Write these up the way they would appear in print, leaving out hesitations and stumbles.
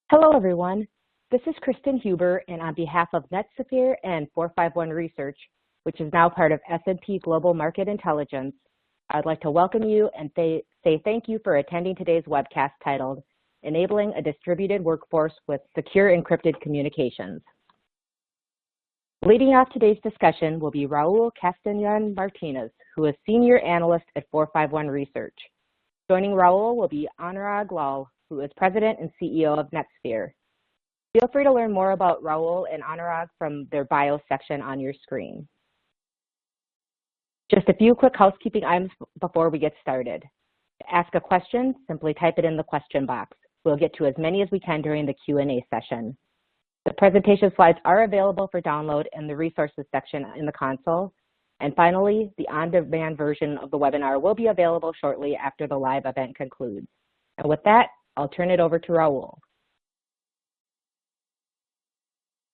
Hello, everyone. This is Kristen Huber, and on behalf of NetSfere and 451 Research, which is now part of S&P Global Market Intelligence, I'd like to welcome you and say thank you for attending today's webcast titled Enabling a Distributed Workforce with Secure Encrypted Communications. Leading off today's discussion will be Raul Castanon-Martin, who is Senior Analyst at 451 Research. Joining Raul will be Anurag, who is President and CEO of NetSfere. Feel free to learn more about Raul and Anurag from their bio section on your screen. Just a few quick housekeeping items before we get started. To ask a question, simply type it in the question box. We'll get to as many as we can during the Q&A session. The presentation slides are available for download in the resources section in the console. And finally, the on-demand version of the webinar will be available shortly after the live event concludes. And with that, I'll turn it over to Raul.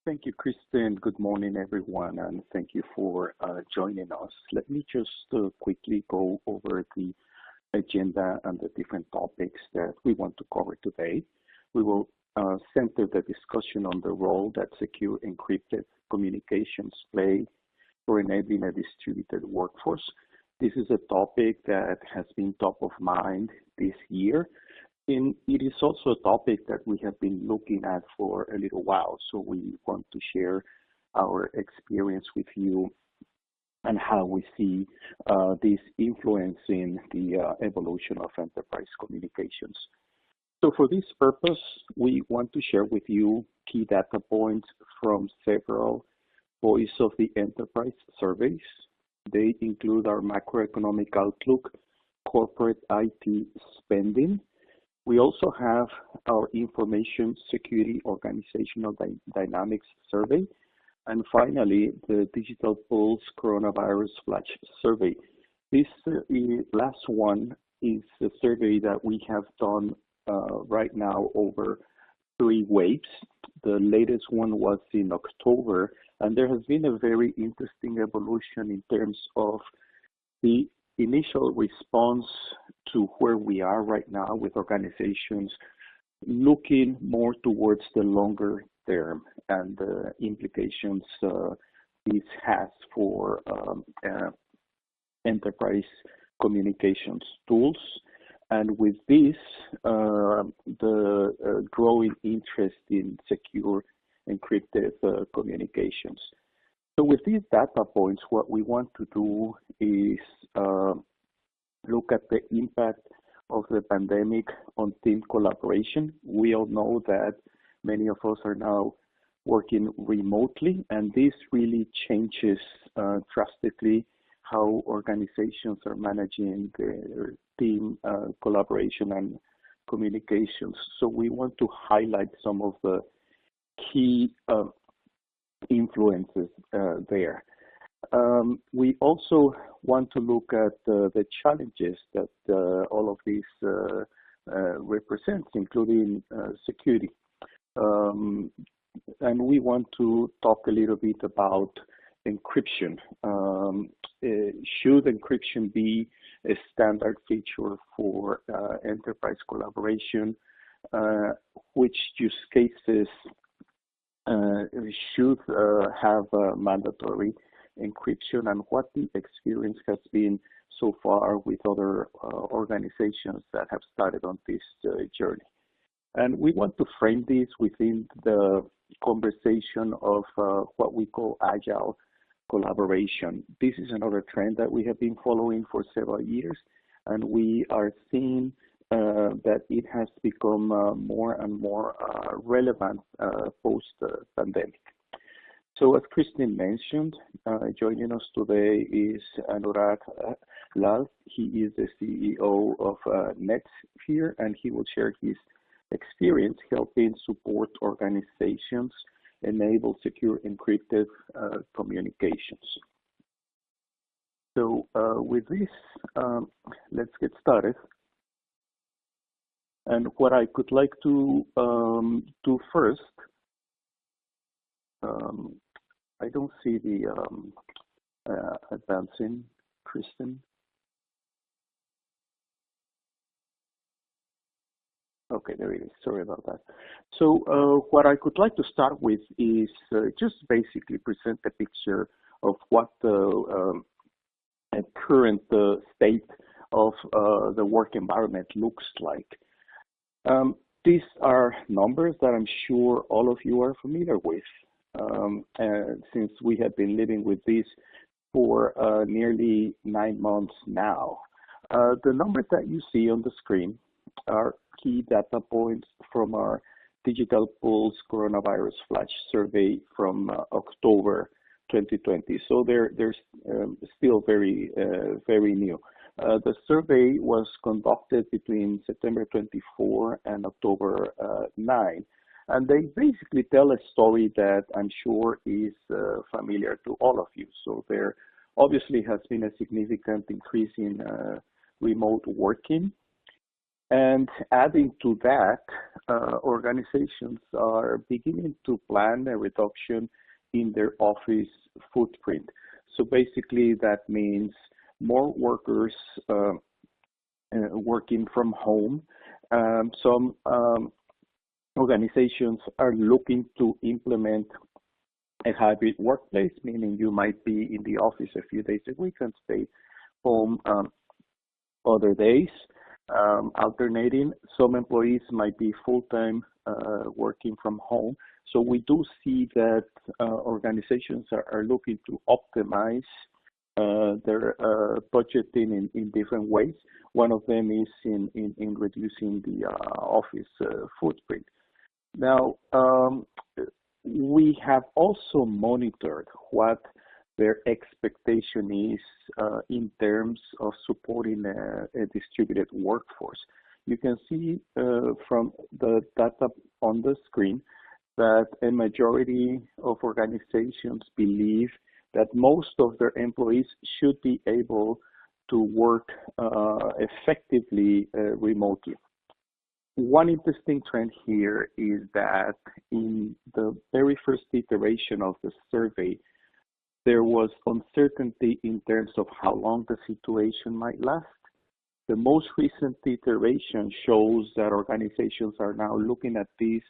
Thank you, Kristen. Good morning, everyone, and thank you for joining us. Let me just quickly go over the agenda and the different topics that we want to cover today. We will center the discussion on the role that secure encrypted communications play for enabling a distributed workforce. This is a topic that has been top of mind this year. And it is also a topic that we have been looking at for a little while, so we want to share our experience with you and how we see this influencing the evolution of enterprise communications. So for this purpose, we want to share with you key data points from several Voice of the Enterprise surveys. They include our macroeconomic outlook, corporate IT spending. We also have our Information Security Organizational Dynamics survey. And finally, the Digital Pulse Coronavirus Flash survey. This last one is a survey that we have done right now over 3 waves. The latest one was in October, and there has been a very interesting evolution in terms of the initial response to where we are right now with organizations looking more towards the longer term and the implications this has for enterprise communications tools. And with this, the growing interest in secure encrypted communications. So with these data points, what we want to do is look at the impact of the pandemic on team collaboration. We all know that many of us are now working remotely, and this really changes drastically how organizations are managing their team collaboration and communications. So we want to highlight some of the key influences there. We also want to look at the challenges that all of these represents, including security. And we want to talk a little bit about encryption. Should encryption be a standard feature for enterprise collaboration? Which use cases should have mandatory encryption, and what the experience has been so far with other organizations that have started on this journey. And we want to frame this within the conversation of what we call Agile Collaboration. This is another trend that we have been following for several years, and we are seeing that it has become more and more relevant post-pandemic. So as Kristen mentioned, joining us today is Anurag. He is the CEO of NetSfere, and he will share his experience helping support organizations enable secure encrypted communications. So with this, let's get started. And what I could like to do first, I don't see the advancing, Kristen. Okay, there it is. Sorry about that. So what I would like to start with is just basically present a picture of what the current state of the work environment looks like. These are numbers that I'm sure all of you are familiar with, since we have been living with this for nearly 9 months now. The numbers that you see on the screen are key data points from our Digital Pulse Coronavirus Flash Survey from October 2020. So they're still very new. The survey was conducted between September 24 and October 9, and they basically tell a story that I'm sure is familiar to all of you. So there obviously has been a significant increase in remote working. And adding to that, organizations are beginning to plan a reduction in their office footprint. So basically that means more workers working from home. Some organizations are looking to implement a hybrid workplace, meaning you might be in the office a few days a week and stay home other days, alternating. Some employees might be full-time working from home. So we do see that organizations are looking to optimize their budgeting in different ways. One of them is in reducing the office footprint. Now, we have also monitored what their expectation is in terms of supporting a distributed workforce. You can see from the data on the screen that a majority of organizations believe that most of their employees should be able to work effectively remotely. One interesting trend here is that in the very first iteration of the survey, there was uncertainty in terms of how long the situation might last. The most recent iteration shows that organizations are now looking at this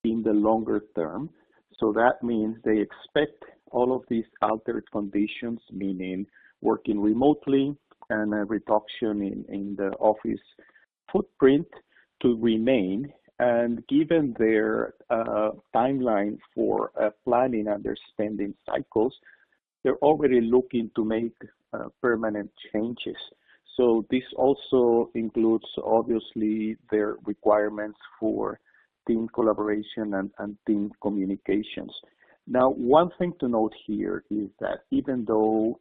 in the longer term. So that means they expect all of these altered conditions, meaning working remotely and a reduction in the office footprint, to remain. And given their timeline for planning and their spending cycles, they're already looking to make permanent changes. So this also includes, obviously, their requirements for team collaboration and team communications. Now, one thing to note here is that even though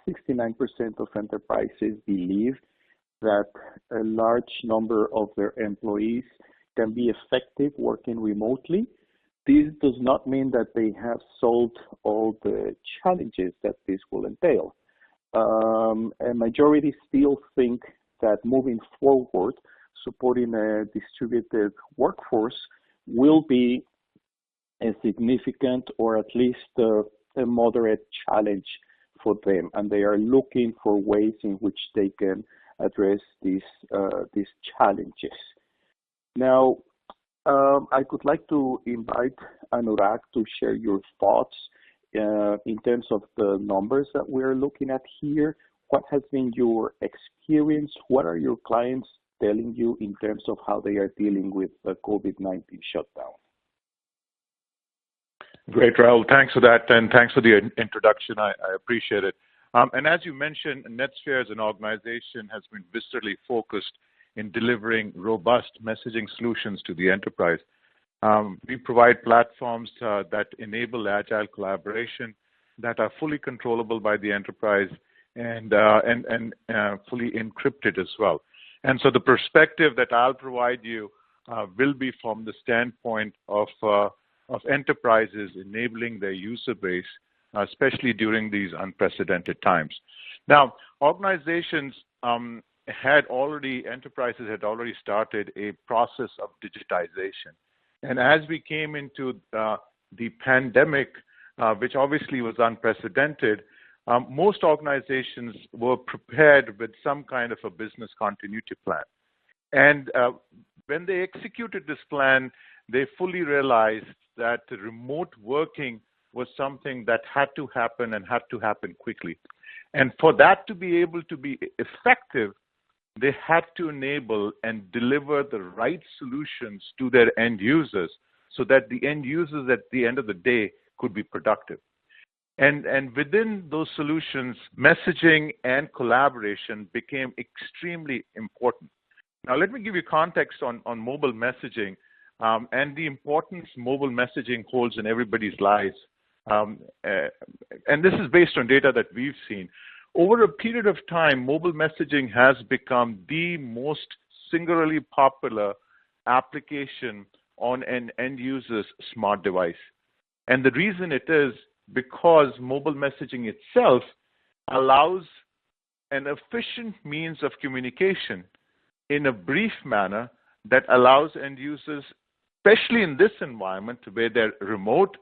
69% of enterprises believe that a large number of their employees can be effective working remotely, this does not mean that they have solved all the challenges that this will entail. A majority still think that moving forward, supporting a distributed workforce will be a significant or at least a moderate challenge for them, and they are looking for ways in which they can address these challenges. Now, I would like to invite Anurag to share your thoughts in terms of the numbers that we're looking at here. What has been your experience? What are your clients telling you in terms of how they are dealing with the COVID-19 shutdown? Great, Raul. Thanks for that, and thanks for the introduction. I appreciate it. And as you mentioned, NetSfere as an organization has been viscerally focused in delivering robust messaging solutions to the enterprise. We provide platforms that enable agile collaboration, that are fully controllable by the enterprise, and fully encrypted as well. And so the perspective that I'll provide you will be from the standpoint of enterprises enabling their user base, especially during these unprecedented times. Now, organizations enterprises had already started a process of digitization. And as we came into the pandemic, which obviously was unprecedented, most organizations were prepared with some kind of a business continuity plan. And when they executed this plan, they fully realized that remote working was something that had to happen and had to happen quickly. And for that to be able to be effective, they had to enable and deliver the right solutions to their end users so that the end users at the end of the day could be productive. And within those solutions, messaging and collaboration became extremely important. Now, let me give you context on mobile messaging and the importance mobile messaging holds in everybody's lives. And this is based on data that we've seen. Over a period of time, mobile messaging has become the most singularly popular application on an end user's smart device. And the reason it is because mobile messaging itself allows an efficient means of communication in a brief manner that allows end users, especially in this environment where they're remote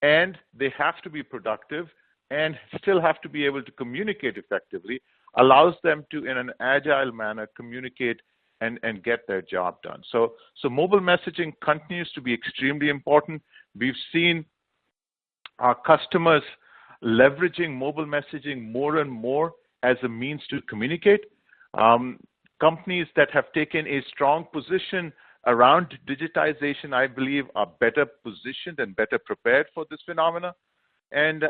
and they have to be productive and still have to be able to communicate effectively, allows them to, in an agile manner, communicate and get their job done. So mobile messaging continues to be extremely important. We've seen our customers leveraging mobile messaging more and more as a means to communicate. Companies that have taken a strong position around digitization, I believe, are better positioned and better prepared for this phenomena. And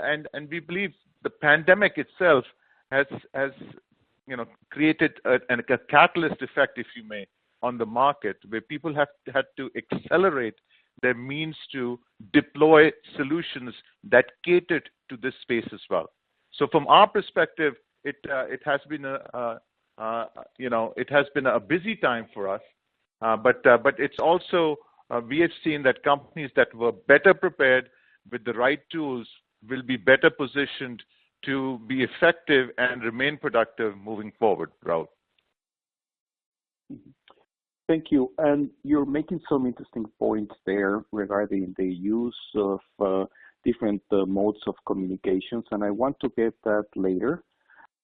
we believe the pandemic itself has created a catalyst effect, if you may, on the market, where people have had to accelerate their means to deploy solutions that catered to this space as well. So from our perspective, it has been a busy time for us, but it's also we have seen that companies that were better prepared with the right tools will be better positioned to be effective and remain productive moving forward, Raul. Thank you. And you're making some interesting points there regarding the use of different modes of communications, and I want to get that later.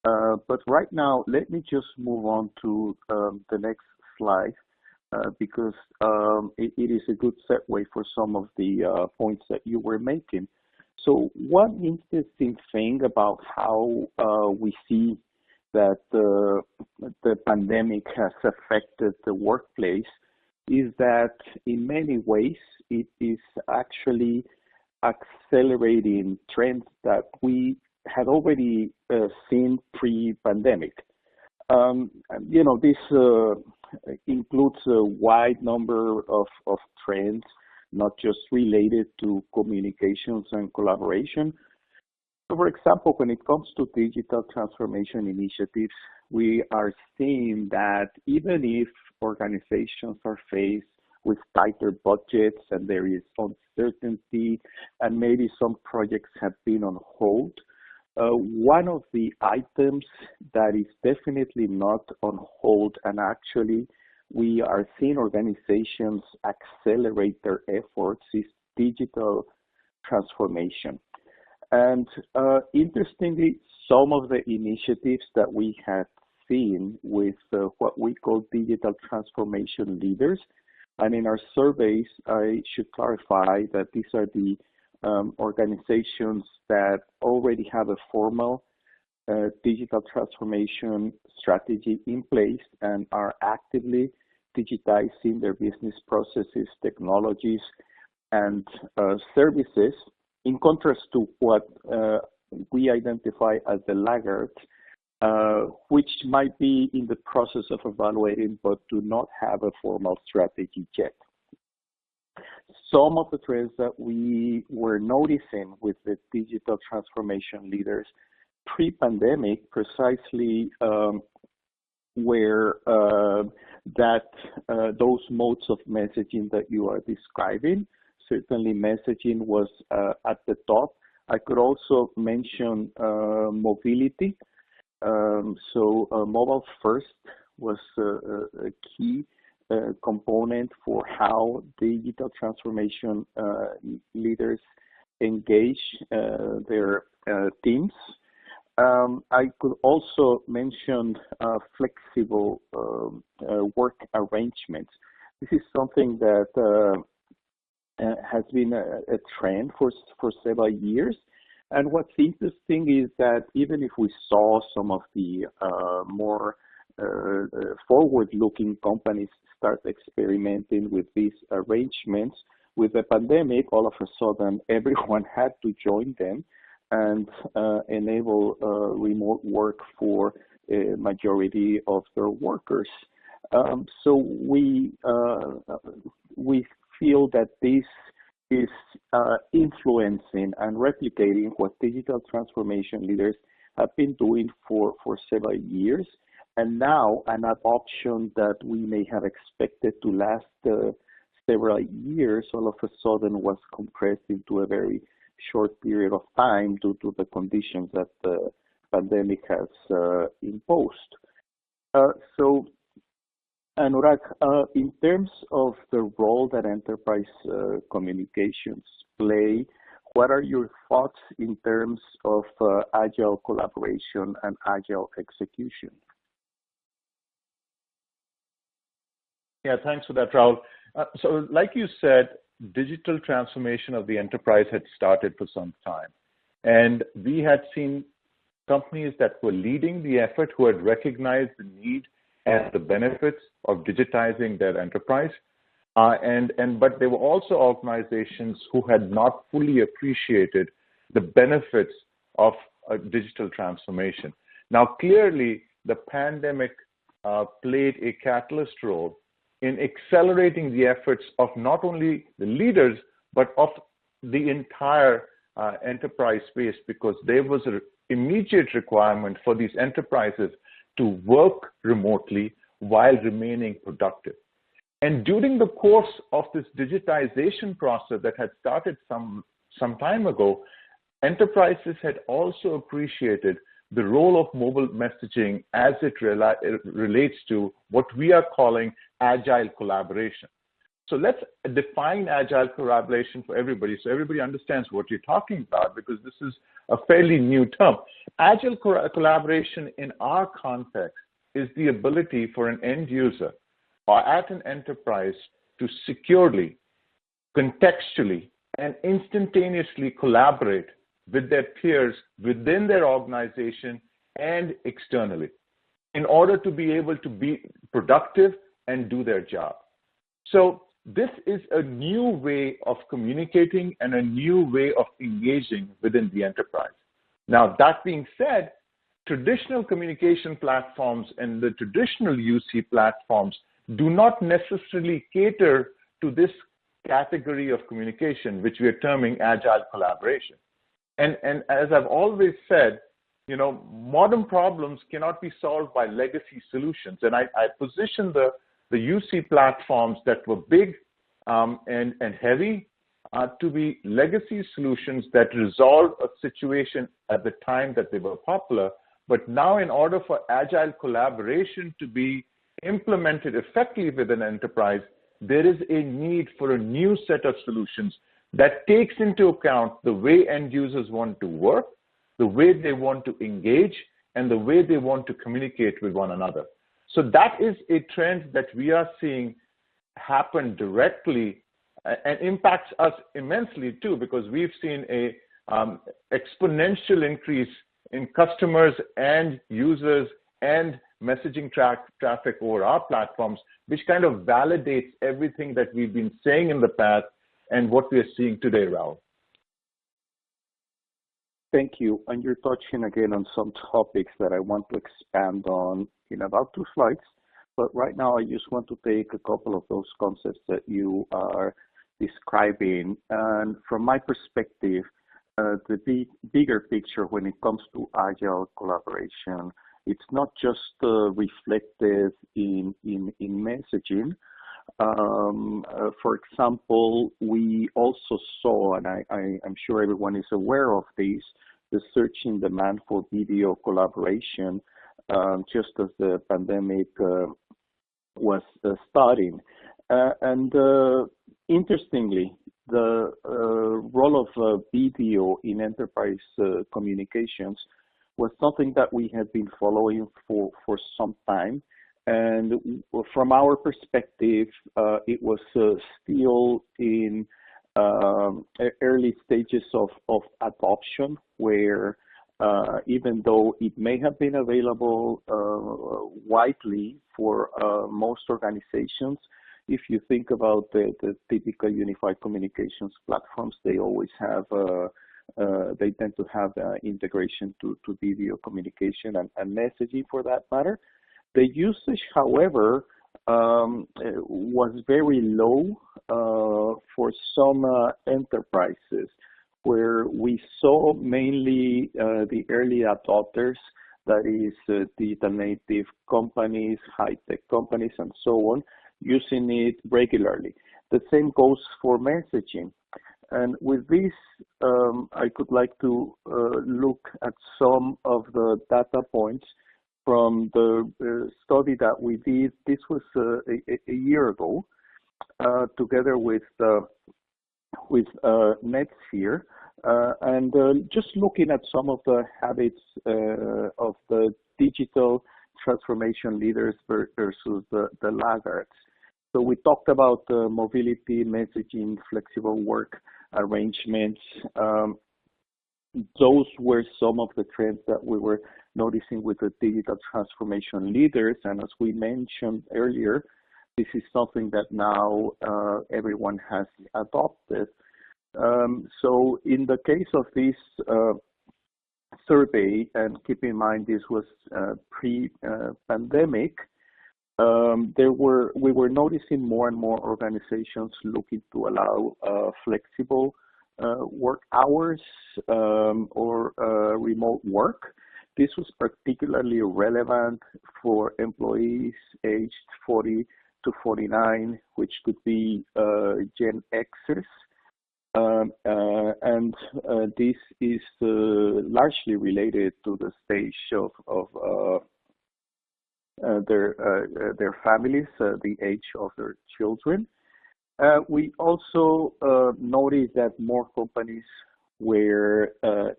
But right now, let me just move on to the next slide because it is a good segue for some of the points that you were making. So one interesting thing about how we see that the pandemic has affected the workplace is that in many ways it is actually accelerating trends that we had already seen pre-pandemic. This includes a wide number of trends, not just related to communications and collaboration. For example, when it comes to digital transformation initiatives, we are seeing that even if organizations are faced with tighter budgets and there is uncertainty and maybe some projects have been on hold, one of the items that is definitely not on hold, and actually we are seeing organizations accelerate their efforts, is digital transformation. And interestingly, some of the initiatives that we have seen with what we call digital transformation leaders, and in our surveys, I should clarify that these are the organizations that already have a formal digital transformation strategy in place and are actively digitizing their business processes, technologies, and services, in contrast to what we identify as the laggards, which might be in the process of evaluating but do not have a formal strategy yet. Some of the trends that we were noticing with the digital transformation leaders pre-pandemic precisely were that those modes of messaging that you are describing. Certainly messaging was at the top. I could also mention mobility. So mobile first was a key component for how digital transformation leaders engage their teams. I could also mention flexible work arrangements. This is something that has been a trend for several years. And what's interesting is that even if we saw some of the more forward-looking companies start experimenting with these arrangements, with the pandemic, all of a sudden everyone had to join them and enable remote work for a majority of their workers. So we feel that this is influencing and replicating what digital transformation leaders have been doing for several years. And now an adoption that we may have expected to last several years all of a sudden was compressed into a very short period of time due to the conditions that the pandemic has imposed. So, Anurag, in terms of the role that enterprise communications play, what are your thoughts in terms of agile collaboration and agile execution? Yeah, thanks for that, Raul. So like you said, digital transformation of the enterprise had started for some time. And we had seen companies that were leading the effort who had recognized the need and the benefits of digitizing their enterprise. But there were also organizations who had not fully appreciated the benefits of a digital transformation. Now, clearly, the pandemic played a catalyst role in accelerating the efforts of not only the leaders, but of the entire enterprise space, because there was an immediate requirement for these enterprises to work remotely while remaining productive. And during the course of this digitization process that had started some time ago, enterprises had also appreciated the role of mobile messaging as it relates to what we are calling agile collaboration. So let's define agile collaboration for everybody so everybody understands what you're talking about, because this is a fairly new term. Agile collaboration in our context is the ability for an end user or at an enterprise to securely, contextually, and instantaneously collaborate with their peers within their organization and externally in order to be able to be productive and do their job. So this is a new way of communicating and a new way of engaging within the enterprise. Now, that being said, traditional communication platforms and the traditional UC platforms do not necessarily cater to this category of communication, which we are terming agile collaboration. And as I've always said, you know, modern problems cannot be solved by legacy solutions. And I position the UC platforms that were big and heavy to be legacy solutions that resolved a situation at the time that they were popular. But now, in order for agile collaboration to be implemented effectively within an enterprise, there is a need for a new set of solutions that takes into account the way end users want to work, the way they want to engage, and the way they want to communicate with one another. So that is a trend that we are seeing happen directly and impacts us immensely too, because we've seen a exponential increase in customers and users and messaging traffic over our platforms, which kind of validates everything that we've been saying in the past and what we are seeing today, Raul. Thank you. And you're touching again on some topics that I want to expand on in about 2 slides. But right now, I just want to take a couple of those concepts that you are describing. And from my perspective, the bigger picture when it comes to agile collaboration, it's not just reflected in messaging. For example, we also saw, and I'm sure everyone is aware of this, the surging demand for video collaboration just as the pandemic was starting. Interestingly, the role of video in enterprise communications was something that we had been following for some time. And from our perspective, it was still in early stages of adoption, where even though it may have been available widely for most organizations, if you think about the typical unified communications platforms, they always have they tend to have integration to video communication and messaging for that matter. The usage, however, was very low for some enterprises, where we saw mainly the early adopters, that is digital native companies, high-tech companies, and so on, using it regularly. The same goes for messaging. And with this, I could like to look at some of the data points from the study that we did. This was a year ago, together with NetSfere, and just looking at some of the habits of the digital transformation leaders versus the laggards. So we talked about mobility, messaging, flexible work arrangements. Those were some of the trends that we were noticing with the digital transformation leaders. And as we mentioned earlier, this is something that now everyone has adopted. So in the case of this survey, and keep in mind this was pre-pandemic, we were noticing more and more organizations looking to allow flexible work hours or remote work. This was particularly relevant for employees aged 40 to 49, which could be Gen Xers. And this is largely related to the stage of their families, the age of their children. We also noticed that more companies were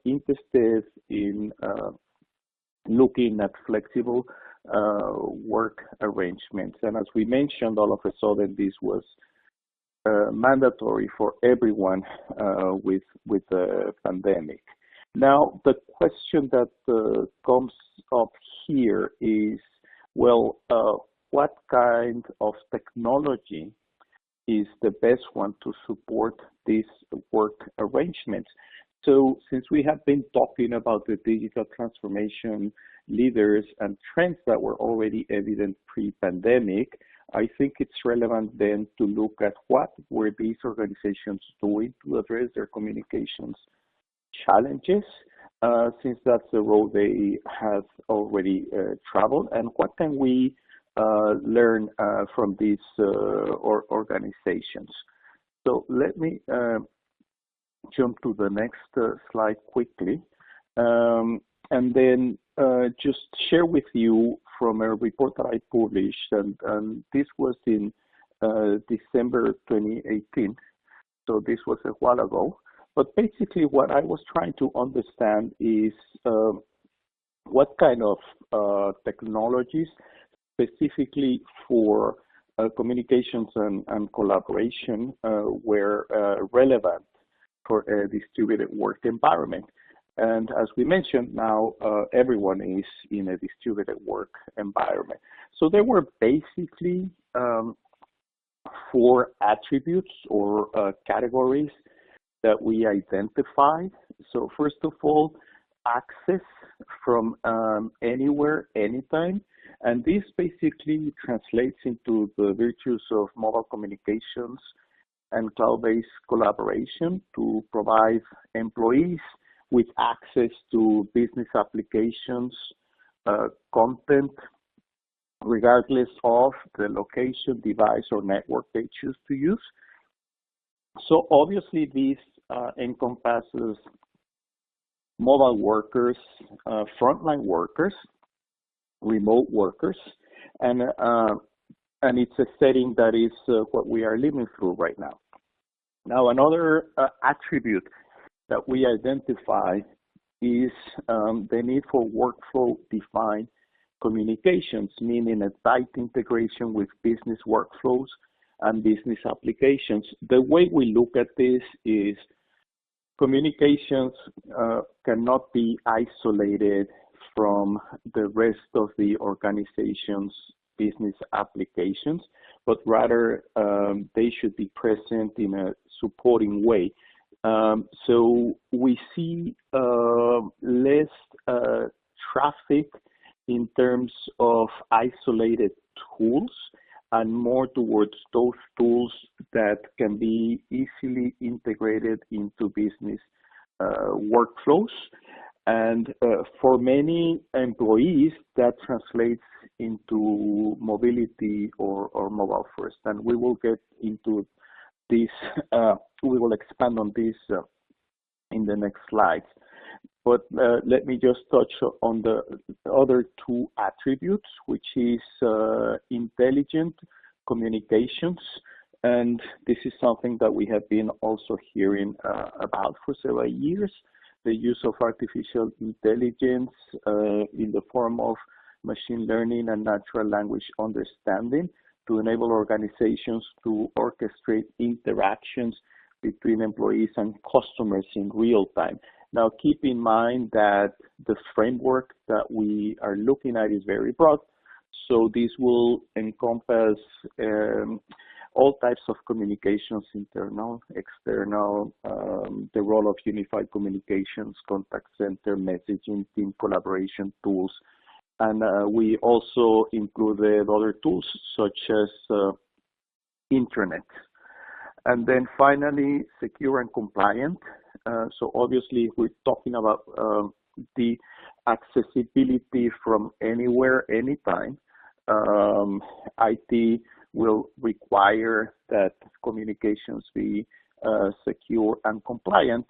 interested in looking at flexible work arrangements. And as we mentioned, all of a sudden this was mandatory for everyone with the pandemic. Now, the question that comes up here is, well, what kind of technology is the best one to support these work arrangements? So since we have been talking about the digital transformation leaders and trends that were already evident pre-pandemic, I think it's relevant then to look at what were these organizations doing to address their communications challenges, since that's the road they have already traveled, and what can we learn from these organizations. So let me jump to the next slide quickly, and then just share with you from a report that I published, and this was in December 2018, so this was a while ago. But basically what I was trying to understand is what kind of technologies specifically for communications and collaboration were relevant for a distributed work environment. And as we mentioned, now everyone is in a distributed work environment. So there were basically 4 attributes or categories that we identified. So first of all, access from anywhere, anytime. And this basically translates into the virtues of mobile communications and cloud-based collaboration to provide employees with access to business applications, content, regardless of the location, device, or network they choose to use. So obviously this encompasses mobile workers, frontline workers, remote workers, and it's a setting that is what we are living through right now. Now, another attribute that we identify is the need for workflow-defined communications, meaning a tight integration with business workflows and business applications. The way we look at this is communications cannot be isolated from the rest of the organization's business applications, but rather they should be present in a supporting way. So we see less traffic in terms of isolated tools and more towards those tools that can be easily integrated into business workflows. And for many employees, that translates into mobility or mobile first. And we will get into this, we will expand on this in the next slides. But let me just touch on the other two attributes, which is intelligent communications. And this is something that we have been also hearing about for several years, the use of artificial intelligence in the form of machine learning and natural language understanding to enable organizations to orchestrate interactions between employees and customers in real time. Now, keep in mind that the framework that we are looking at is very broad. So this will encompass all types of communications, internal, external, the role of unified communications, contact center, messaging, team collaboration tools. And we also included other tools such as intranet. And then finally, secure and compliant. So obviously, we're talking about the accessibility from anywhere, anytime. IT will require that communications be secure and compliant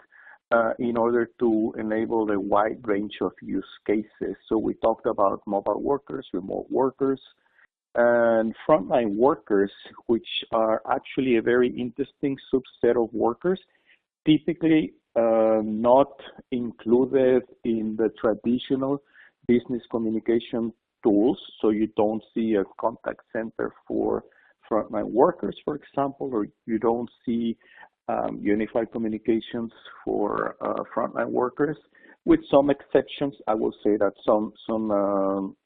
in order to enable a wide range of use cases. So we talked about mobile workers, remote workers, and frontline workers, which are actually a very interesting subset of workers, typically not included in the traditional business communication tools. So you don't see a contact center for frontline workers, for example, or you don't see unified communications for frontline workers. With some exceptions, I will say that some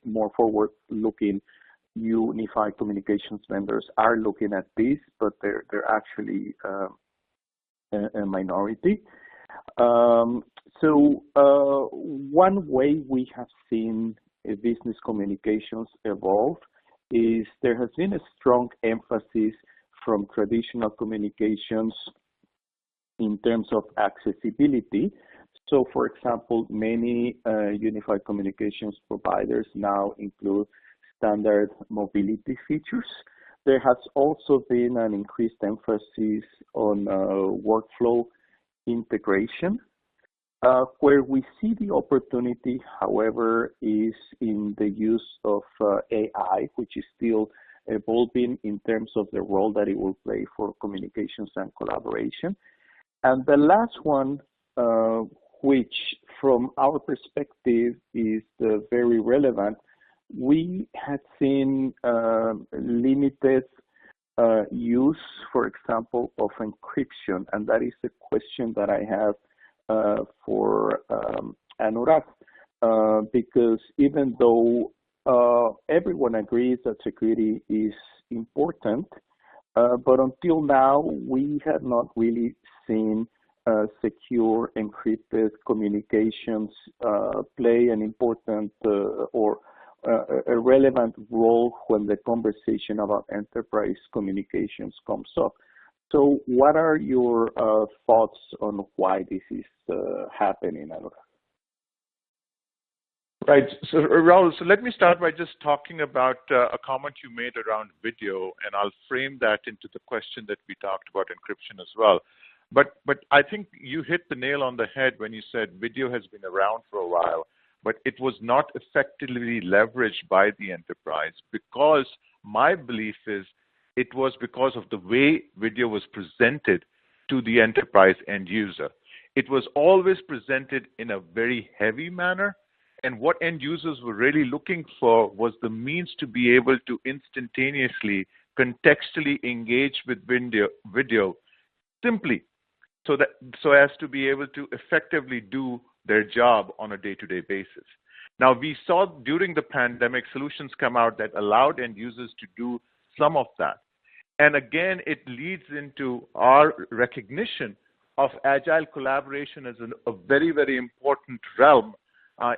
more forward-looking unified communications vendors are looking at this, but they're actually a minority. So one way we have seen business communications evolve is there has been a strong emphasis from traditional communications in terms of accessibility. So for example, many unified communications providers now include standard mobility features. There has also been an increased emphasis on workflow integration. Where we see the opportunity, however, is in the use of AI, which is still evolving in terms of the role that it will play for communications and collaboration. And the last one, which from our perspective is very relevant, we had seen limited use, for example, of encryption. And that is a question that I have for Anurag, because even though everyone agrees that security is important, but until now, we have not really seen secure encrypted communications play an important or a relevant role when the conversation about enterprise communications comes up. So what are your thoughts on why this is happening, Anurag? Right. So, Raul, so let me start by just talking about a comment you made around video, and I'll frame that into the question that we talked about encryption as well. But I think you hit the nail on the head when you said video has been around for a while, but it was not effectively leveraged by the enterprise, because my belief is it was because of the way video was presented to the enterprise end user. It was always presented in a very heavy manner, And what end users were really looking for was the means to be able to instantaneously, contextually engage with video simply so as to be able to effectively do their job on a day-to-day basis. Now, we saw during the pandemic solutions come out that allowed end users to do some of that. And again, it leads into our recognition of agile collaboration as a very, very important realm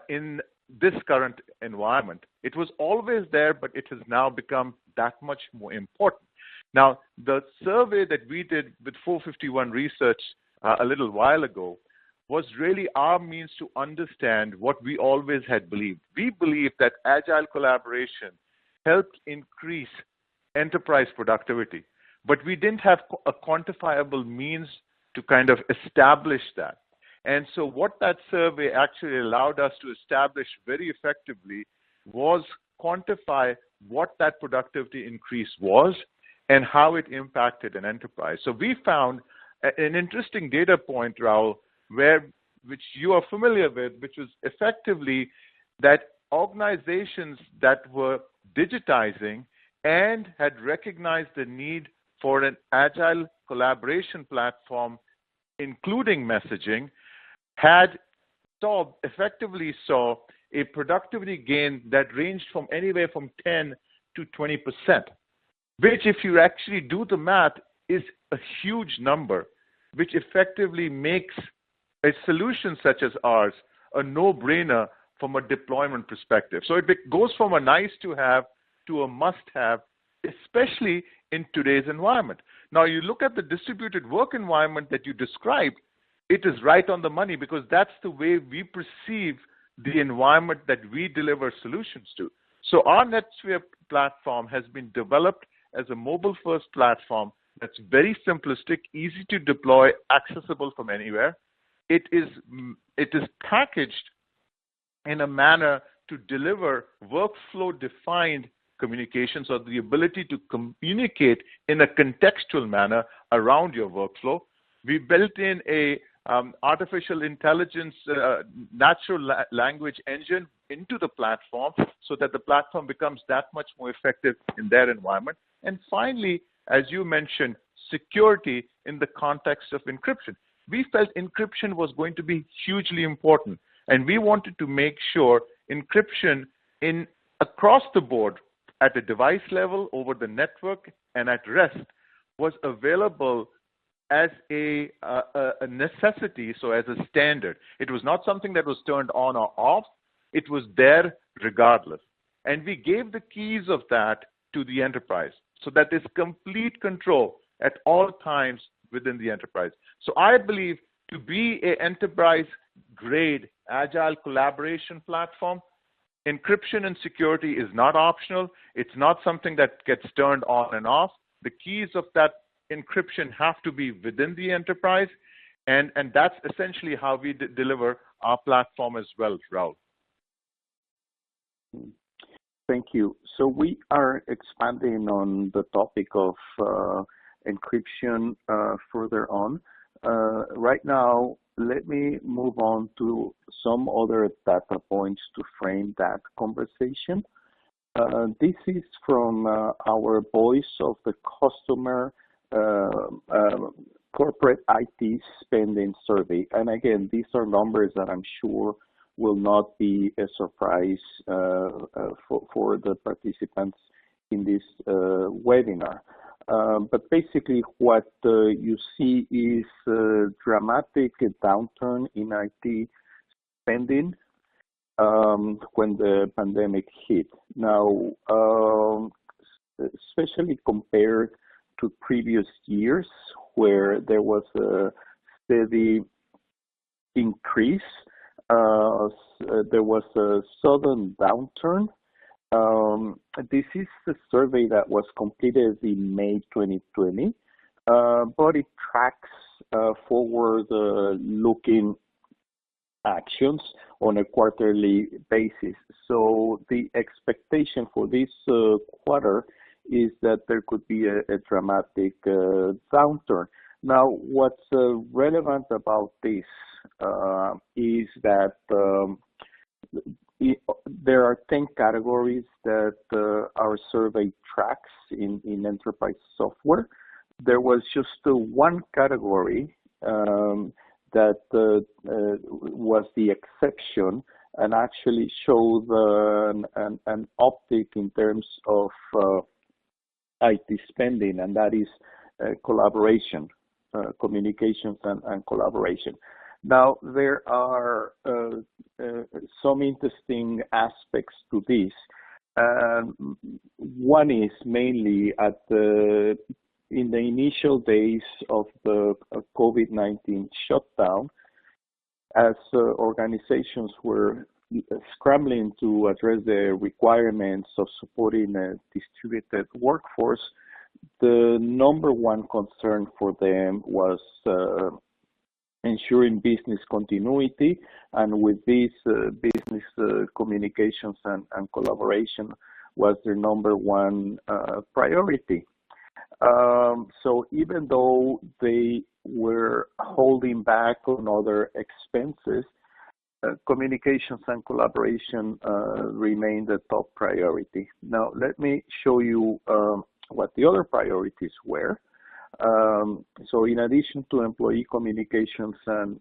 in this current environment. It was always there, but it has now become that much more important. Now, the survey that we did with 451 Research a little while ago was really our means to understand what we always had believed. We believed that agile collaboration helped increase enterprise productivity, but we didn't have a quantifiable means to kind of establish that. And so what that survey actually allowed us to establish very effectively was quantify what that productivity increase was and how it impacted an enterprise. So we found an interesting data point, Raul, which you are familiar with, which was effectively that organizations that were digitizing and had recognized the need for an agile collaboration platform, including messaging, effectively saw a productivity gain that ranged from anywhere from 10 to 20%, which, if you actually do the math, is a huge number, which effectively makes a solution such as ours a no-brainer from a deployment perspective. So it goes from a nice-to-have to a must-have, especially in today's environment. Now, you look at the distributed work environment that you described, it is right on the money because that's the way we perceive the environment that we deliver solutions to. So our NetSfere platform has been developed as a mobile-first platform that's very simplistic, easy to deploy, accessible from anywhere. It is packaged in a manner to deliver workflow-defined communications, or the ability to communicate in a contextual manner around your workflow. We built in a artificial intelligence, natural language engine into the platform so that the platform becomes that much more effective in their environment. And finally, as you mentioned, security in the context of encryption. We felt encryption was going to be hugely important, and we wanted to make sure encryption across the board at the device level, over the network, and at rest was available as a necessity, so as a standard. It was not something that was turned on or off. It was there regardless. And we gave the keys of that to the enterprise so that there's complete control at all times within the enterprise. So I believe to be an enterprise-grade agile collaboration platform, encryption and security is not optional. It's not something that gets turned on and off. The keys of that encryption have to be within the enterprise, and that's essentially how we deliver our platform as well, Raul. Thank you. So we are expanding on the topic of encryption further on. Right now, let me move on to some other data points to frame that conversation. This is from our Voice of the Customer Corporate IT Spending Survey. And again, these are numbers that I'm sure will not be a surprise for the participants in this webinar. But basically what you see is a dramatic downturn in IT spending when the pandemic hit. Now, especially compared to previous years where there was a steady increase, there was a sudden downturn. This is a survey that was completed in May 2020, but it tracks forward-looking actions on a quarterly basis. So the expectation for this quarter is that there could be a dramatic downturn. Now, what's relevant about this is that there are 10 categories that our survey tracks in enterprise software. There was just one category that was the exception and actually showed an uptick in terms of IT spending, and that is collaboration, communications and collaboration. Now, there are some interesting aspects to this. One is mainly in the initial days of the COVID-19 shutdown, as organizations were scrambling to address the requirements of supporting a distributed workforce, the number one concern for them was ensuring business continuity, and with this, business communications and collaboration was their number one priority. So even though they were holding back on other expenses, communications and collaboration remained the top priority. Now, let me show you what the other priorities were. So in addition to employee communications and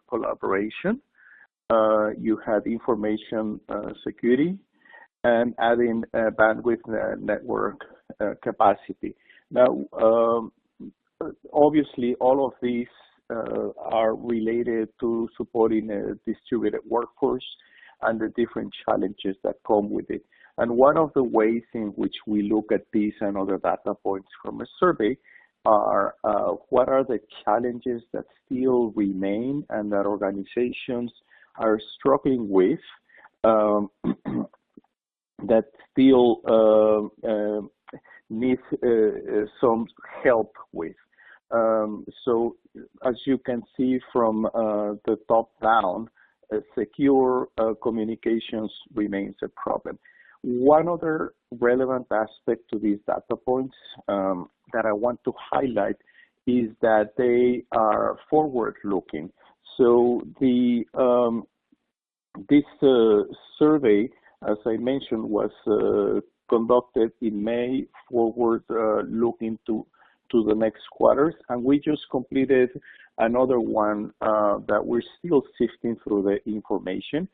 collaboration, you had information security and adding bandwidth network capacity. Now, obviously, all of these are related to supporting a distributed workforce and the different challenges that come with it. And one of the ways in which we look at these and other data points from a survey are what are the challenges that still remain and that organizations are struggling with that still need some help with. So as you can see from the top down, secure communications remains a problem. One other relevant aspect to these data points that I want to highlight is that they are forward-looking. So the this survey, as I mentioned, was conducted in May, forward-looking to the next quarters, and we just completed another one that we're still sifting through the information.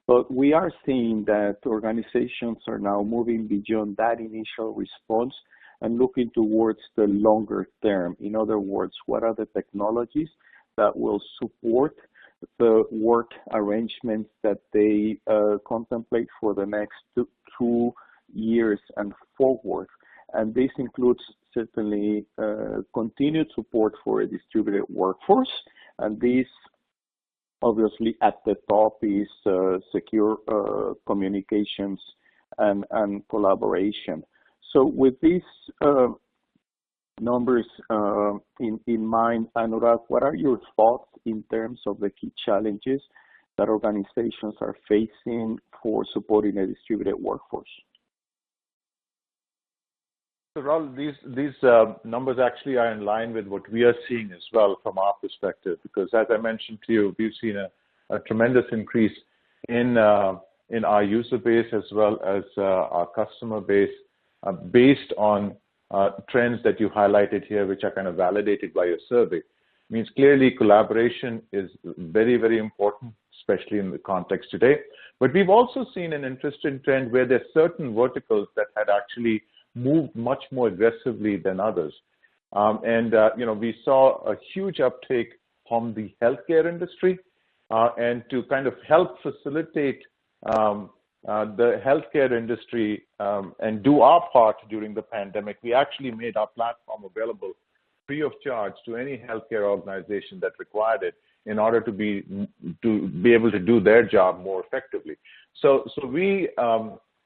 But we are seeing that organizations are now moving beyond that initial response and looking towards the longer term. In other words, what are the technologies that will support the work arrangements that they contemplate for the next two years and forward. And this includes certainly continued support for a distributed workforce, and this obviously at the top is secure communications and collaboration. So with these numbers in mind, Anurag, what are your thoughts in terms of the key challenges that organizations are facing for supporting a distributed workforce? So Raul, these numbers actually are in line with what we are seeing as well from our perspective, because as I mentioned to you, we've seen a tremendous increase in our user base as well as our customer base based on trends that you highlighted here, which are kind of validated by your survey. It means clearly collaboration is very, very important, especially in the context today. But we've also seen an interesting trend where there's certain verticals that had actually moved much more aggressively than others. We saw a huge uptake from the healthcare industry, and to kind of help facilitate the healthcare industry and do our part during the pandemic, we actually made our platform available free of charge to any healthcare organization that required it in order to be able to do their job more effectively. So we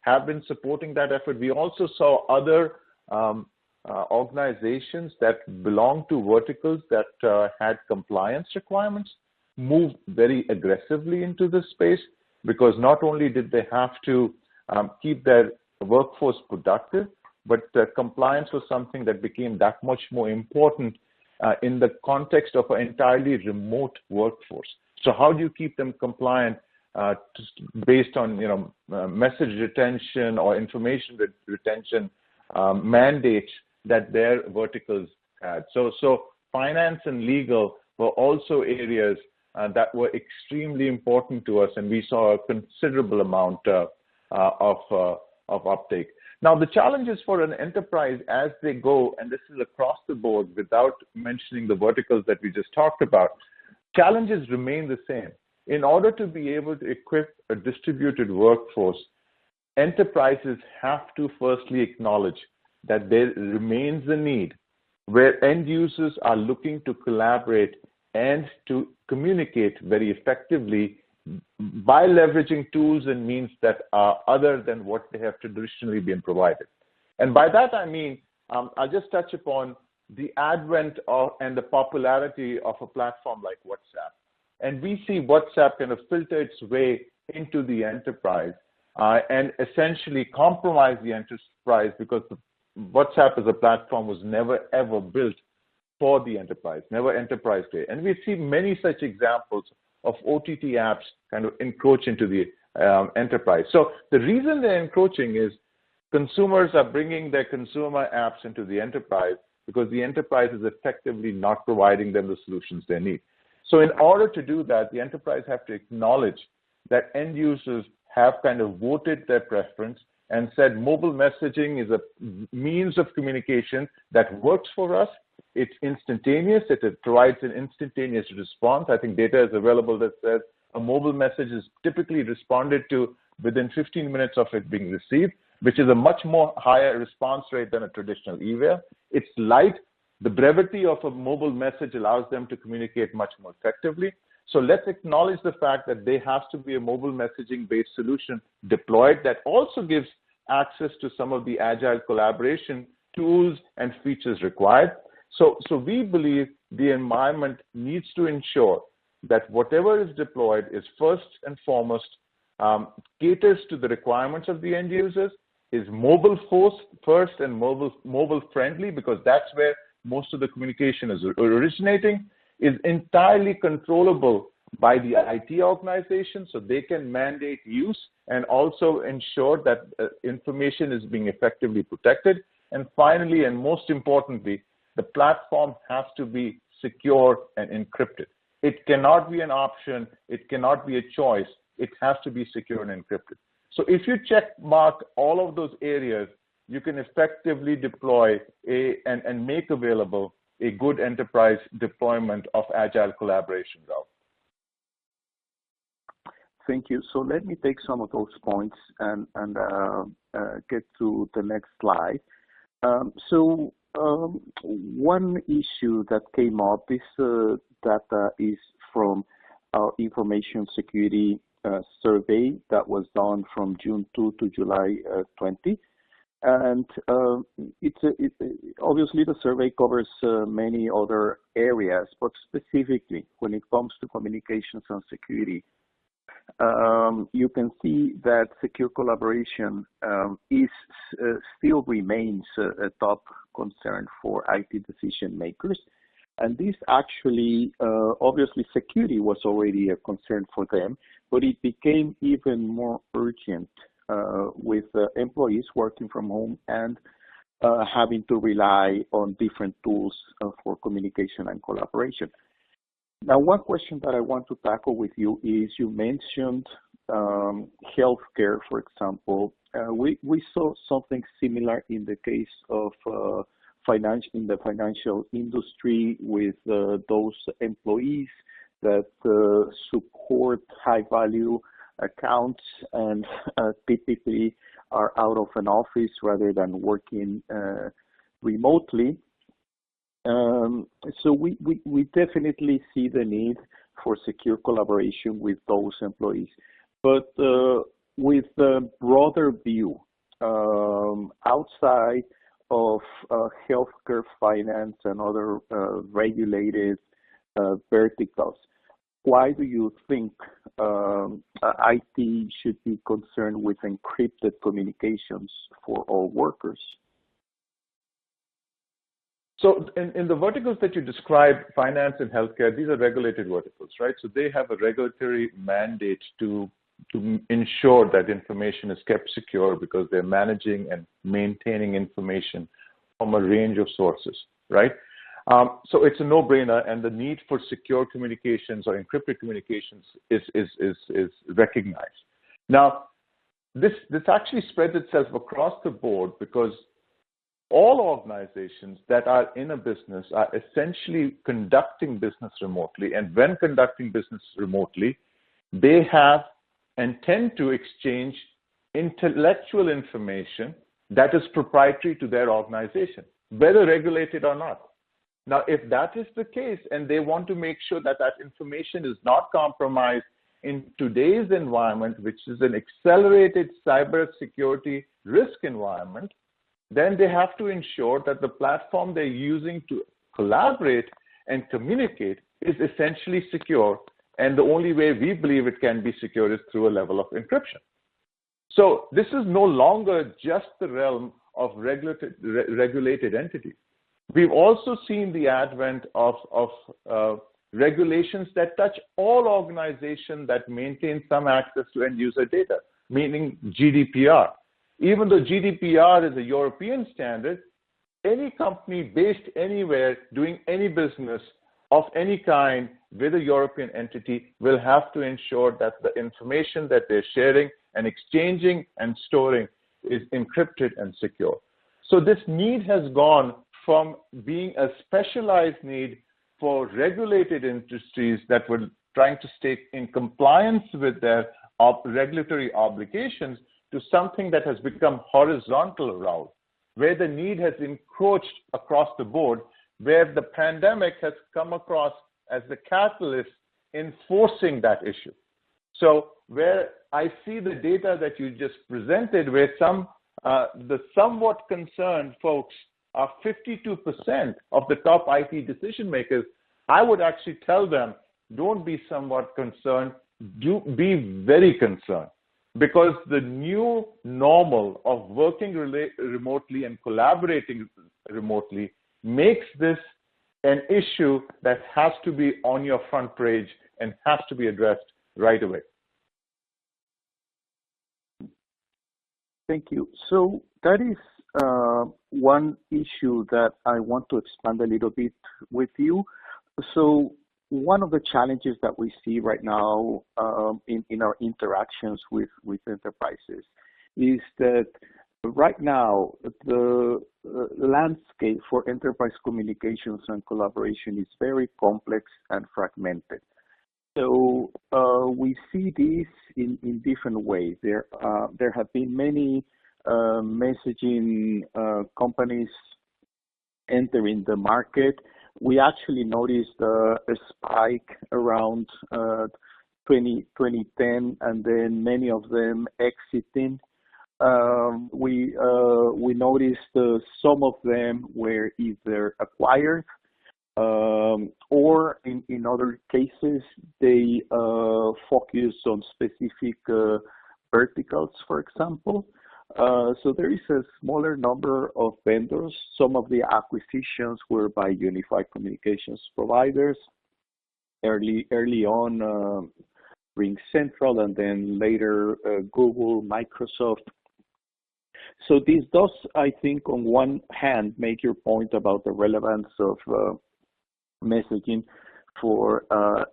have been supporting that effort. We also saw other organizations that belong to verticals that had compliance requirements move very aggressively into this space, because not only did they have to keep their workforce productive, but compliance was something that became that much more important in the context of an entirely remote workforce. So how do you keep them compliant based on message retention or information retention mandates that their verticals had. So finance and legal were also areas that were extremely important to us, and we saw a considerable amount of uptake. Now, the challenges for an enterprise as they go, and this is across the board without mentioning the verticals that we just talked about, challenges remain the same. In order to be able to equip a distributed workforce, enterprises have to firstly acknowledge that there remains a need where end users are looking to collaborate and to communicate very effectively by leveraging tools and means that are other than what they have traditionally been provided. And by that I mean, I'll just touch upon the advent of and the popularity of a platform like WhatsApp. And we see WhatsApp kind of filter its way into the enterprise and essentially compromise the enterprise because WhatsApp as a platform was never ever built for the enterprise, never enterprise grade. And we see many such examples of OTT apps kind of encroach into the enterprise. So the reason they're encroaching is consumers are bringing their consumer apps into the enterprise because the enterprise is effectively not providing them the solutions they need. So in order to do that, the enterprise have to acknowledge that end users have kind of voted their preference and said mobile messaging is a means of communication that works for us. It's instantaneous. It provides an instantaneous response. I think data is available that says a mobile message is typically responded to within 15 minutes of it being received, which is a much more higher response rate than a traditional email. It's light. The brevity of a mobile message allows them to communicate much more effectively. So let's acknowledge the fact that there has to be a mobile messaging-based solution deployed that also gives access to some of the agile collaboration tools and features required. So we believe the environment needs to ensure that whatever is deployed is first and foremost caters to the requirements of the end users, is mobile first and mobile friendly because that's where most of the communication is originating, is entirely controllable by the IT organization so they can mandate use and also ensure that information is being effectively protected. And finally, and most importantly, the platform has to be secure and encrypted. It cannot be an option. It cannot be a choice. It has to be secure and encrypted. So if you check mark all of those areas, you can effectively deploy and make available a good enterprise deployment of agile collaboration, Raul. Thank you. So let me take some of those points and get to the next slide. One issue that came up, this data is from our information security survey that was done from June 2 to July 20. And obviously the survey covers many other areas, but specifically when it comes to communications and security, you can see that secure collaboration still remains a top concern for IT decision makers. And this actually, obviously security was already a concern for them, but it became even more urgent with employees working from home and having to rely on different tools for communication and collaboration. Now, one question that I want to tackle with you is you mentioned healthcare, for example. We saw something similar in the case of in the financial industry with those employees that support high-value accounts and typically are out of an office rather than working remotely. So we definitely see the need for secure collaboration with those employees. But with the broader view, outside of healthcare, finance, and other regulated verticals, why do you think IT should be concerned with encrypted communications for all workers? So in the verticals that you described, finance and healthcare, these are regulated verticals, right? So they have a regulatory mandate to ensure that information is kept secure because they're managing and maintaining information from a range of sources, right? So it's a no-brainer, and the need for secure communications or encrypted communications is recognized. Now, this actually spreads itself across the board because all organizations that are in a business are essentially conducting business remotely, and when conducting business remotely, they have and tend to exchange intellectual information that is proprietary to their organization, whether regulated or not. Now, if that is the case, and they want to make sure that that information is not compromised in today's environment, which is an accelerated cybersecurity risk environment, then they have to ensure that the platform they're using to collaborate and communicate is essentially secure. And the only way we believe it can be secure is through a level of encryption. So this is no longer just the realm of regulated entities. We've also seen the advent of regulations that touch all organizations that maintain some access to end user data, meaning GDPR. Even though GDPR is a European standard, any company based anywhere doing any business of any kind with a European entity will have to ensure that the information that they're sharing and exchanging and storing is encrypted and secure. So this need has gone from being a specialized need for regulated industries that were trying to stay in compliance with their regulatory obligations to something that has become horizontal, Raul, where the need has encroached across the board, where the pandemic has come across as the catalyst in forcing that issue. So where I see the data that you just presented, where the somewhat concerned folks are 52% of the top IT decision makers, I would actually tell them, don't be somewhat concerned, do be very concerned. Because the new normal of working remotely and collaborating remotely makes this an issue that has to be on your front page and has to be addressed right away. Thank you. So that is one issue that I want to expand a little bit with you. So one of the challenges that we see right now in our interactions with enterprises is that right now the landscape for enterprise communications and collaboration is very complex and fragmented. So we see this in different ways. There have been many messaging companies entering the market. We actually noticed a spike around 2010, and then many of them exiting. We noticed some of them were either acquired or in other cases they focus on specific verticals, for example. So there is a smaller number of vendors. Some of the acquisitions were by unified communications providers. Early on, RingCentral, and then later Google, Microsoft. So this does, I think, on one hand, make your point about the relevance of messaging for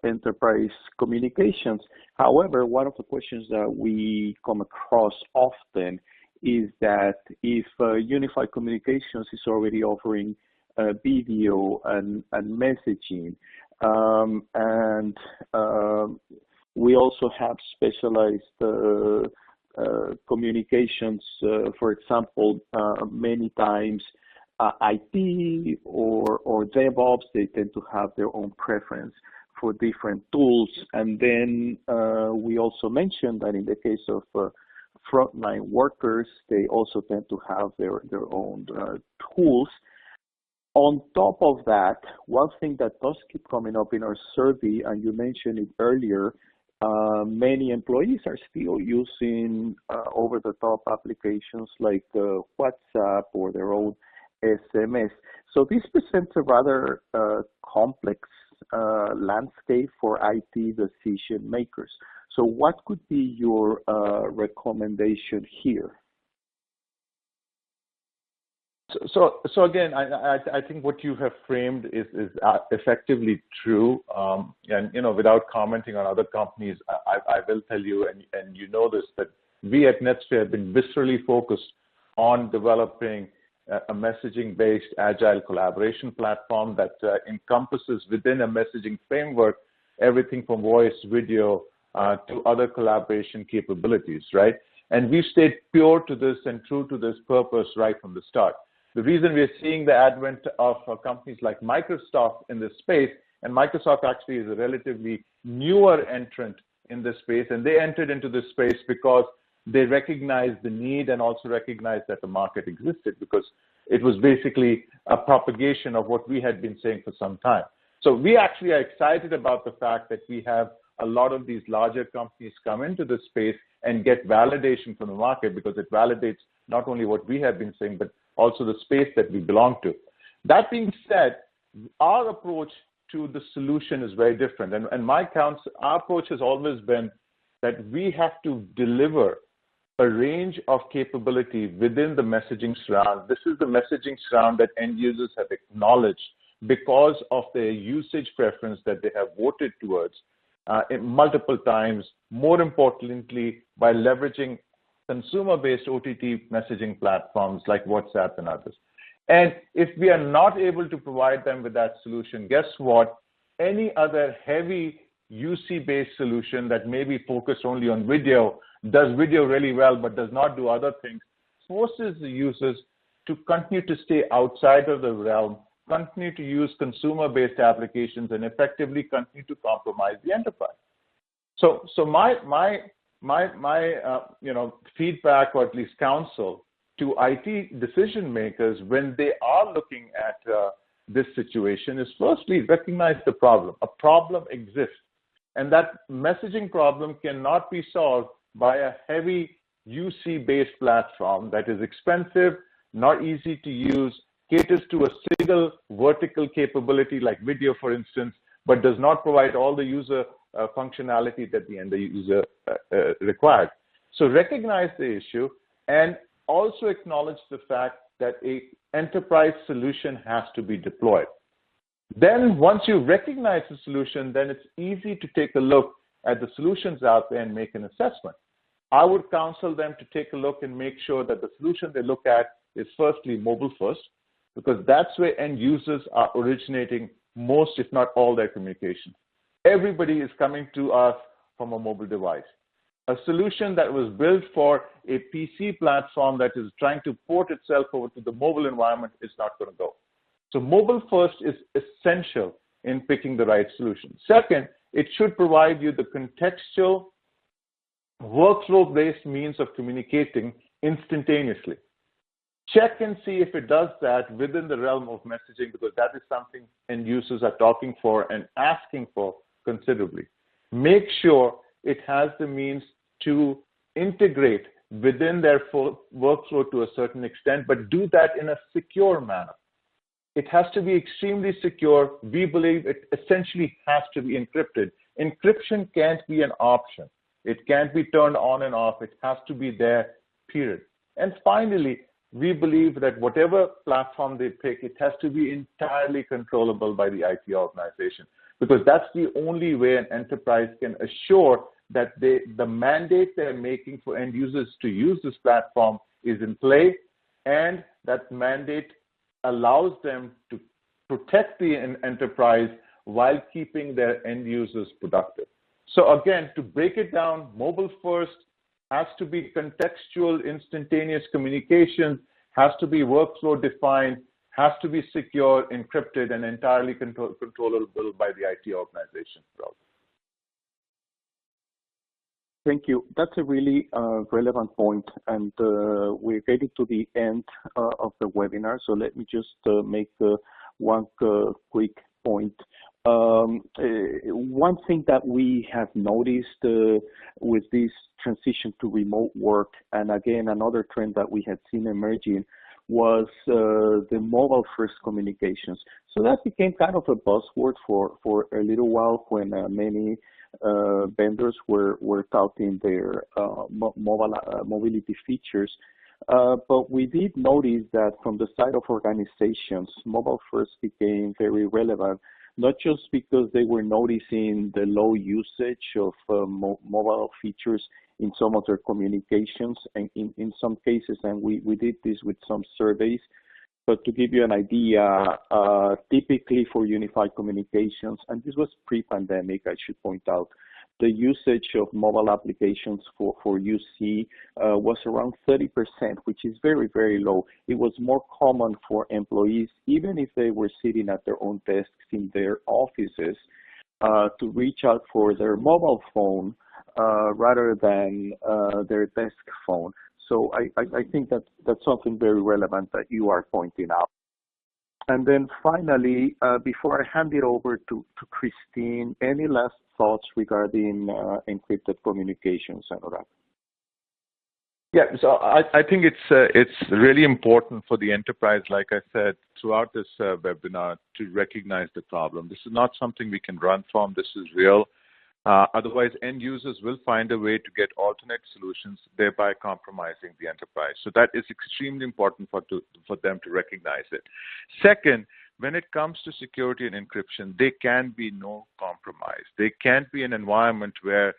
enterprise communications. However, one of the questions that we come across often is that if unified communications is already offering video and messaging, and we also have specialized communications, for example, many times IT or DevOps, they tend to have their own preference for different tools. And then we also mentioned that in the case of frontline workers, they also tend to have their own tools. On top of that, one thing that does keep coming up in our survey, and you mentioned it earlier, many employees are still using over-the-top applications like WhatsApp or their own SMS. So this presents a rather complex landscape for IT decision makers. So what could be your recommendation here? So again, I think what you have framed is effectively true. And without commenting on other companies, I will tell you, and you know this, that we at NetSfere have been viscerally focused on developing a messaging-based agile collaboration platform that encompasses within a messaging framework everything from voice, video, to other collaboration capabilities, right? And we've stayed pure to this and true to this purpose right from the start. The reason we're seeing the advent of companies like Microsoft in this space, and Microsoft actually is a relatively newer entrant in this space, and they entered into this space because they recognized the need and also recognized that the market existed, because it was basically a propagation of what we had been saying for some time. So we actually are excited about the fact that we have a lot of these larger companies come into this space and get validation from the market, because it validates not only what we have been saying, but also the space that we belong to. That being said, our approach to the solution is very different. And our approach has always been that we have to deliver a range of capability within the messaging surround. This is the messaging surround that end users have acknowledged because of their usage preference that they have voted towards multiple times, more importantly, by leveraging consumer-based OTT messaging platforms like WhatsApp and others. And if we are not able to provide them with that solution, guess what? Any other heavy UC-based solution that may be focused only on video, does video really well, but does not do other things, forces the users to continue to stay outside of the realm, continue to use consumer-based applications, and effectively continue to compromise the enterprise. So my feedback, or at least counsel to IT decision makers when they are looking at this situation, is firstly recognize the problem. A problem exists, and that messaging problem cannot be solved by a heavy UC-based platform that is expensive, not easy to use, caters to a single vertical capability like video, for instance, but does not provide all the user functionality that the end user required. So recognize the issue and also acknowledge the fact that an enterprise solution has to be deployed. Then once you recognize the solution, then it's easy to take a look at the solutions out there and make an assessment. I would counsel them to take a look and make sure that the solution they look at is firstly mobile first, because that's where end users are originating most, if not all, their communication. Everybody is coming to us from a mobile device. A solution that was built for a PC platform that is trying to port itself over to the mobile environment is not going to go. So mobile first is essential in picking the right solution. Second, it should provide you the contextual, workflow-based means of communicating instantaneously. Check and see if it does that within the realm of messaging, because that is something end users are talking for and asking for considerably. Make sure it has the means to integrate within their workflow to a certain extent, but do that in a secure manner. It has to be extremely secure. We believe it essentially has to be encrypted. Encryption can't be an option. It can't be turned on and off. It has to be there, period. And finally, we believe that whatever platform they pick, it has to be entirely controllable by the IT organization, because that's the only way an enterprise can assure that the mandate they're making for end users to use this platform is in play, and that mandate allows them to protect the enterprise while keeping their end users productive. So again, to break it down, mobile first, has to be contextual, instantaneous communication, has to be workflow defined, has to be secure, encrypted, and entirely controllable by the IT organization. Thank you. That's a really relevant point, and we're getting to the end of the webinar, so let me just make one quick point. One thing that we have noticed with this transition to remote work, and again, another trend that we had seen emerging, was the mobile-first communications. So that became kind of a buzzword for a little while when many vendors were touting their mobility features. But we did notice that from the side of organizations, mobile-first became very relevant, not just because they were noticing the low usage of mobile features in some of their communications, and in some cases, and we did this with some surveys, but to give you an idea, typically for unified communications, and this was pre-pandemic, I should point out, the usage of mobile applications for UC was around 30%, which is very, very low. It was more common for employees, even if they were sitting at their own desks in their offices, to reach out for their mobile phone rather than their desk phone. So I think that's something very relevant that you are pointing out. And then finally, before I hand it over to Christine, any last thoughts regarding encrypted communications, Anurag? Yeah, so I think it's really important for the enterprise, like I said, throughout this webinar, to recognize the problem. This is not something we can run from. This is real. Otherwise, end users will find a way to get alternate solutions, thereby compromising the enterprise. So that is extremely important for them to recognize it. Second, when it comes to security and encryption, there can be no compromise. There can't be an environment where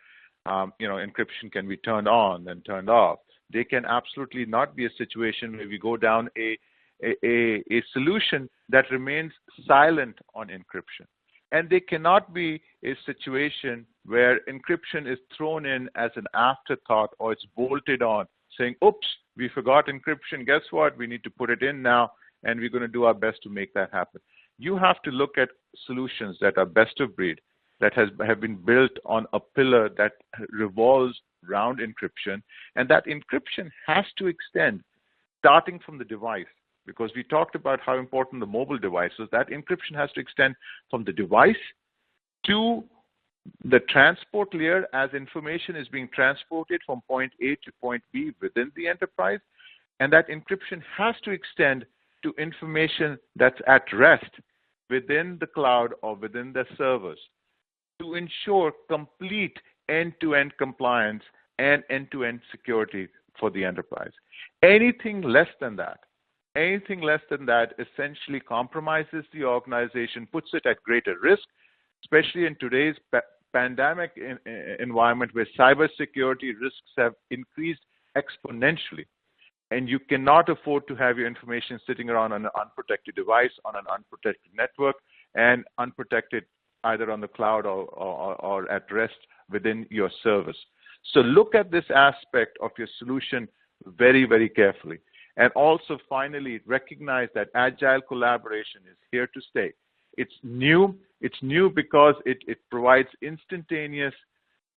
encryption can be turned on and turned off. There can absolutely not be a situation where we go down a solution that remains silent on encryption. And there cannot be a situation where encryption is thrown in as an afterthought or it's bolted on, saying, oops, we forgot encryption. Guess what? We need to put it in now, and we're going to do our best to make that happen. You have to look at solutions that are best of breed, that have been built on a pillar that revolves around encryption, and that encryption has to extend starting from the device. Because we talked about how important the mobile device is, that encryption has to extend from the device to the transport layer as information is being transported from point A to point B within the enterprise. And that encryption has to extend to information that's at rest within the cloud or within the servers to ensure complete end-to-end compliance and end-to-end security for the enterprise. Anything less than that essentially compromises the organization, puts it at greater risk, especially in today's pandemic environment where cybersecurity risks have increased exponentially. And you cannot afford to have your information sitting around on an unprotected device, on an unprotected network, and unprotected either on the cloud or at rest within your service. So look at this aspect of your solution very, very carefully. And also, finally, recognize that Agile Collaboration is here to stay. It's new. It's new because it provides instantaneous,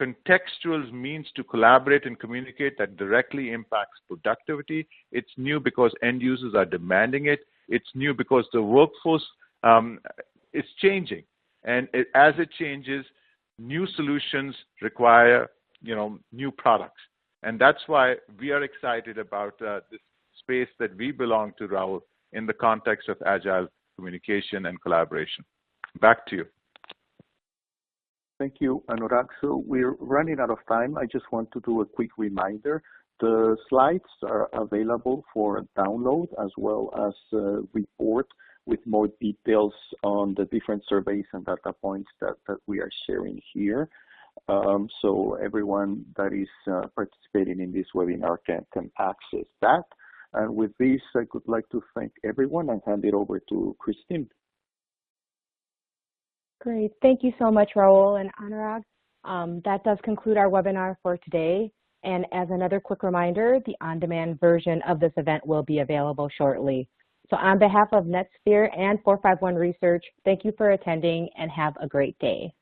contextual means to collaborate and communicate that directly impacts productivity. It's new because end users are demanding it. It's new because the workforce is changing. And as it changes, new solutions require, new products. And that's why we are excited about this space that we belong to, Raul, in the context of Agile communication and collaboration. Back to you. Thank you, Anurag. So we're running out of time. I just want to do a quick reminder. The slides are available for download as well as a report with more details on the different surveys and data points that we are sharing here. So everyone that is participating in this webinar can access that. And with this, I would like to thank everyone and hand it over to Christine. Great. Thank you so much, Raul and Anurag. That does conclude our webinar for today. And as another quick reminder, the on-demand version of this event will be available shortly. So on behalf of NetSfere and 451 Research, thank you for attending and have a great day.